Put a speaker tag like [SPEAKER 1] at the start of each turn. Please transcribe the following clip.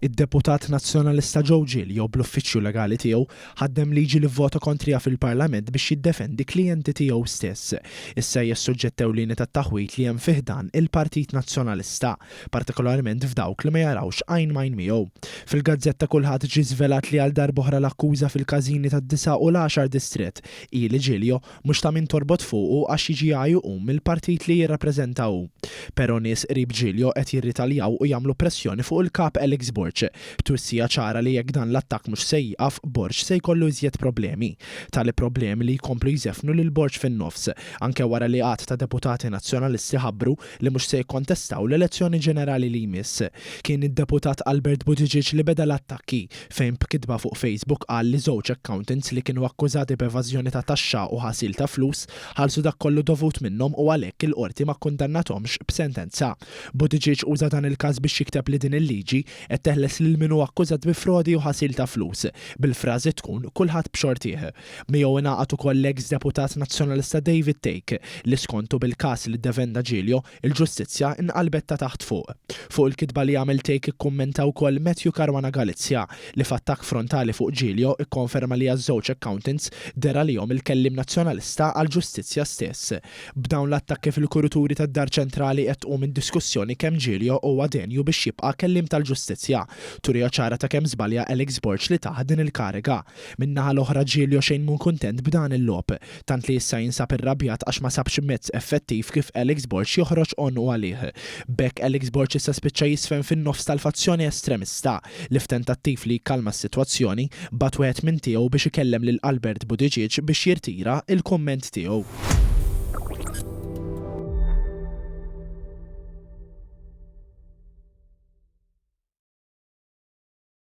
[SPEAKER 1] Id-deputat nazzjonalista Joe Giglio bl-uffiċċju legali tiegħu ħaddem liġi li vvota kontrija fil-Parlament biex jiddefendi klijenti tiegħu stess. Issa hija s-suġġett ewlieni tat-taħwit li hemm fih dan il-Partit Nazzjonalista, partikolarment f'dawk li ma jarawx għajn majn miegħu. Fil-gazzetta kulħadd ġie żvelat li għal darb'oħra l-akkuża fil-każini tad-9 u l-10 distrett li Giglio mhux ta' min torbot fuqu għax jiġi għajju mill-partit li jirrappreżentaw. Però nies qrib Giglio qed jirritaljaw u jagħmlu pressjoni fuq il-kap Alex Borch. B'twissija ċara li jekk dan l-attakk mhux se jieqaf, Borch se jkollu iżjed problemi. Tali problemi li jkomplu jżefnu lil Borch fin-nofs, anke wara li qatt ta' deputati nazzjonalisti ħabbru li mhux se jikkontestaw l-elezzjoni ġenerali li jmiss. Kien id-deputat Albert Buttigieg li beda l-attakki fejn b'kitba fuq Facebook qal li żewġ accountants li kienu akkużati b'evażjoni ta' taxxa u ħasil ta' flus ħalsu dak kollu dovut minnhom u għalhekk il-qorti ma kkundannathomx b'sentenza. Buttigieg uża dan il-każ biex jikteb li din il-liġi qed teħles lil min huwa akkużat bi frodi u ħasil ta' flus. Bil-frażi tkun kulħadd b'xortih. Miegħu ingħaqad ukoll l-ex deputat nazzjonalista David Take li skontu bil-każ li ddefenda Giglio il-ġustizzja inqalbet ta' taħt fuq. Fuq il-kitba li għamel Take ikkummenta wkoll Matthew Caruana Galizia li f'attakk frontali fuq Giglio ikkonferma li għaż-żewġ accountants dera lihom il-kellim nazzjonalista għall-ġustizzja stess. B'dawn l-attakki fil-kurituri tad-Dar Ċentrali qed tqum id-diskussjoni kemm Giglio huwa denju biex jibqa' kellim tal-ġustizzja. Turija ċara ta' kemm żbalja Alex Borch li taħ din il-kariga. Min-naħa l-oħra Giglio xejn mhu kuntent b'dan il-logħob, tant li issa jinsab irrabjat għax ma sabx mezz effettiv kif Alex Borch joħroġ onnu għalih. Bekk Alex Borch issa spiċċa jisfem fin-nofs tal-fazzjoni estremista li f'tentattiv li jkalma s-sitwazzjoni bat wieħed minn tiegħu biex ikellem lil Albert Buttigieg biex jirtira il-kumment tiegħu.